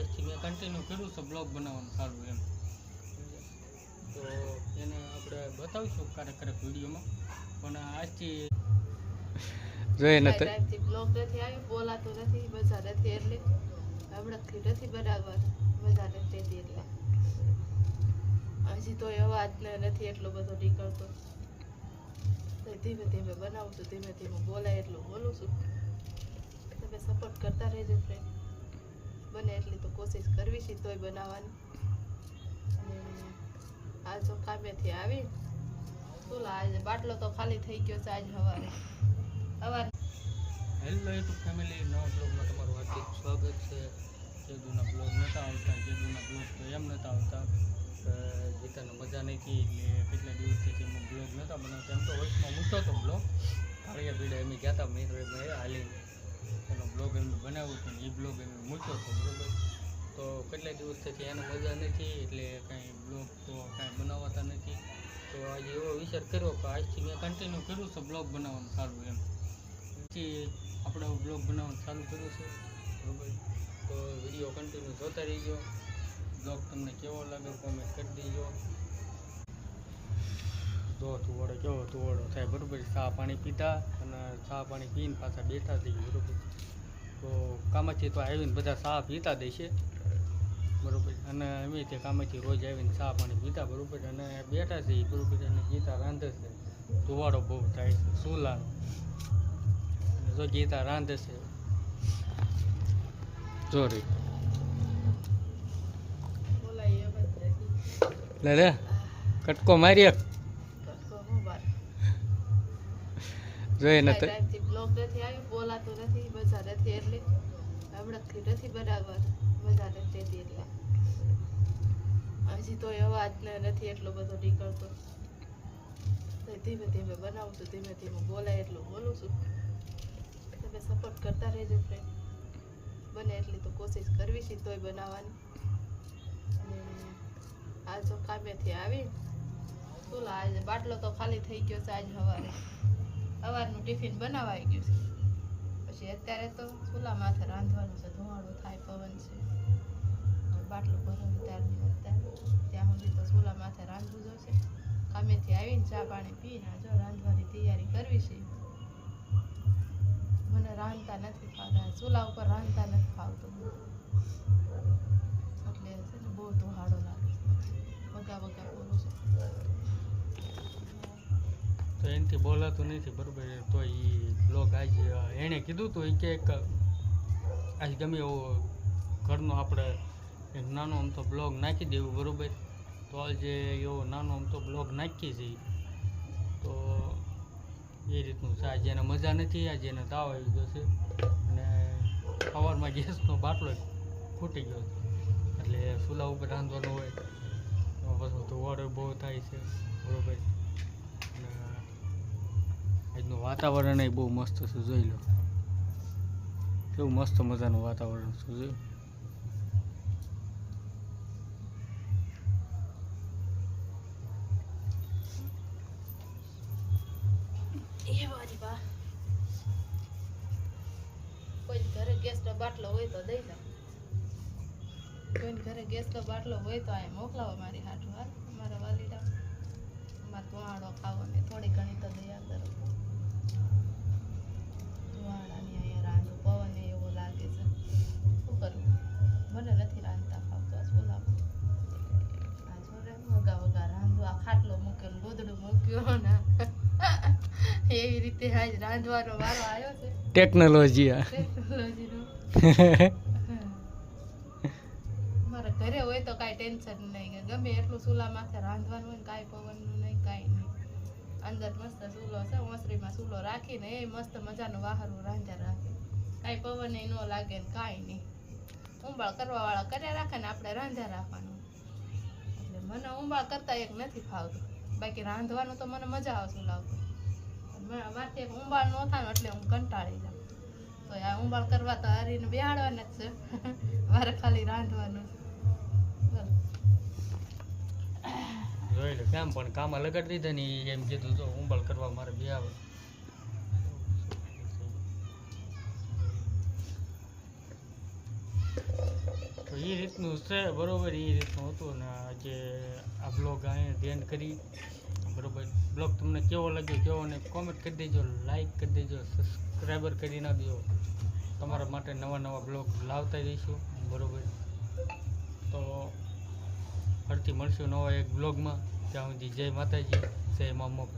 આજથી મેં કન્ટિન્યુ કર્યું છે બ્લોગ બનાવવાનું સારું એમ. તો એને આપણે બતાવીશું ક્યારેક વિડીયોમાં, પણ આજથી જોઈએ ને ટાઈમથી બ્લોગ નથી આવ્યો, બોલાતું નથી, મજા નથી, એટલે હમણાંથી નથી બરાબર મજા નથી એટલે હજી તો અવાજ નથી એટલો બધો નીકળતો. તો ધીમે ધીમે બનાવું છું, ધીમે ધીમે બોલાય એટલું બોલું છું. તમે સપોર્ટ કરતા રહેજો ફ્રેન્ડ. બને એટલી તો કોશિશ કરવી છે તોય બનાવવાની. અને આજ તો કામેથી આવી આજે બાટલો તો ખાલી થઈ ગયો છે આજ સવારે. હેલો યુટ્યુબ ફેમિલી, નવા બ્લોગમાં તમારું હાર્દિક સ્વાગત છે. કેદુના બ્લોગ નહોતા આવતા, કેદુના બ્લોગ તો એમ નહોતા આવતા, ગીતાને મજા નથી એટલે કેટલા દિવસથી એમાં બ્લોગ નહોતા બનાવતા. એમ તો વોઇસમાં મૂકતો હતો બ્લોગ, કાળિયા ભીડા એમ ગયા હતા મિત્રો એમ હાલી એનો બ્લોગ એમ બનાવ્યો હતો ને એ બ્લોગ એમ મૂક્યો હતો બરાબર. તો કેટલા દિવસથી એને મજા નથી એટલે કાંઈ બ્લોગ તો કાંઈ બનાવતા નથી. તો આજે એવો વિચાર કર્યો કે આજથી મેં કન્ટિન્યુ કર્યું છે બ્લોગ બનાવવાનું સારું એમ. આપણે બ્લોગ બનાવવાનું ચાલુ કર્યું છે બરાબર. તો વિડીયો કન્ટિન્યુ જોતા રહીજો. બ્લોગ તમને કેવો લાગે કોમેન્ટ કરી દેજો. જો તુવાડો કેવો તુવાડો થાય બરાબર. ચા પાણી પીતા અને ચા પાણી પીને પાછા બેઠા થઈ બરાબર. તો કામથી તો આવીને બધા ચા પીતા દેશે બરાબર. અને અમે તે કામથી રોજ આવીને ચા પાણી પીતા બરાબર અને બેઠા છીએ બરાબર. અને ગીતા રાંધે છે, તુવાડો બહુ થાય છે સુલાનો. જો ગીતા રાંધે છે જોરી લે લે કટકો મારી જોઈએ ને ટાઈમથી બ્લોગ નથી આવ્યો, બોલાતું નથી, મજા નથી, એટલે હમણાંથી નથી બરાબર મજા નથી એટલે હજી તો અવાજ નથી એટલો બધો નીકળતો. તો ધીમે ધીમે બનાવું છું, ધીમે ધીમે બોલાય એટલું બોલું છું. તમે સપોર્ટ કરતા રહેજો ફ્રેન્ડ. બને એટલી તો કોશિશ કરવી છે તોય બનાવવાની. અને આજ તો કામેથી આવી આજે બાટલો તો ખાલી થઈ ગયો છે આજ સવારનું ટિફિન બનાવાઈ ગયું છે. પછી અત્યારે તો ચૂલા માથે રાંધવાનું છે, ધુમાડો થાય, પવન છે, બાટલો ભરવાનું ત્યાં સુધી તો ચૂલા માથે રાંધવું જોશે. કામેથી આવીને ચા પાણી પીને જો રાંધવાની તૈયારી કરવી છે. મને રાંધતા નથી ફાવતા, ચૂલા ઉપર રાંધતા નથી ફાવતું એટલે છે ને બહુ ધોહાડો લાગે છે, વગા વગા બોલું છું. તો એનાથી બોલાતું નથી બરાબર. તો એ બ્લોગ આજે એણે કીધું હતું કે આજ ગમે એવો ઘરનો આપણે એક નાનો અમથો બ્લોગ નાખી દેવું બરાબર. તો આજે એવો નાનો અમથો બ્લોગ નાખીએ છીએ. તો એ રીતનું છે. આજે એને મજા નથી, આજે એને તાવ આવી ગયો છે અને સવારમાં ગેસનો બાટલો ફૂટી ગયો છે એટલે ચૂલા ઉપર રાંધવાનું હોય તો પછી ધુવાડો બહુ થાય છે બરાબર. અને આજનું વાતાવરણ એ બહુ મસ્ત છે, જોઈ લો કેવું મસ્ત મજાનું વાતાવરણ છે. જોયું કોઈ ઘરે ગેસનો બાટલો હોય તો દઈ જાઓ, કોઈ ઘરે ગેસનો બાટલો હોય તો આ મોકલાવો મારી હાટું. હાલ અમારા વાલીડા અમારે ધુવાડો ખાવો ને થોડી ઘણી તો દયા કરો. ધુવાડાની અહીંયા રાંધું, પવન એવો લાગે છે, શું કરવું? મને નથી રાંધતા ફાવતું આ ચૂલામાં. આ જોડે વગા વગા રાંધવા, ખાટલો મૂક્યો ને ગોદડું મૂક્યો ને એવી રીતે આજ રાંધવાનો વારો આવ્યો છે. ટેકનોલોજી મારા ઘરે હોય તો કાંઈ ટેન્શન નહીં, ગમે એટલું ચૂલા માથે રાંધવાનું હોય ને કાંઈ પવનનું નહીં, કાંઈ નહીં. અંદર મસ્ત ચૂલો છે, ઓસરીમાં ચૂલો રાખીને એ મસ્ત મજાનું વાહરું રાંધ્યા રાખે, કાંઈ પવન ન લાગે ને કાંઈ નહીં. ઉંબાળ કરવાવાળા કર્યા રાખે ને આપણે રાંધ્યા રાખવાનું. એટલે મને ઉંબાળ કરતા એક નથી ફાવતું, બાકી રાંધવાનું તો મને મજા આવે ચૂલા ઉપર. મારથી એક ઉંબાળ ન થાય એટલે હું કંટાળી જાઉં. તો આ ઉંબાળ કરવા તો હરીને બેહાડવાના જ છે, મારે ખાલી રાંધવાનું જોઈ લો કેમ પણ કામમાં લગાડી દીધા ને એમ કીધું જો ઉંબાળ કરવા મારે બે આવે. તો એ એ રીતનું છે બરોબર, એ રીતનું હતું. ને આજે આ બ્લોગ અહીંયા ધ્યાન કરી બરોબર. બ્લોગ તમને કેવો લાગ્યો કેવો ને કોમેન્ટ કરી દેજો, લાઈક કરી દેજો, સબસ્ક્રાઈબર કરી નાખજો. તમારા માટે નવા નવા બ્લોગ લાવતા રહીશું બરોબર. તો ફરીથી મળશું નવા એક બ્લોગમાં. ત્યાં સુધી જય માતાજી, જય મા મોગલ.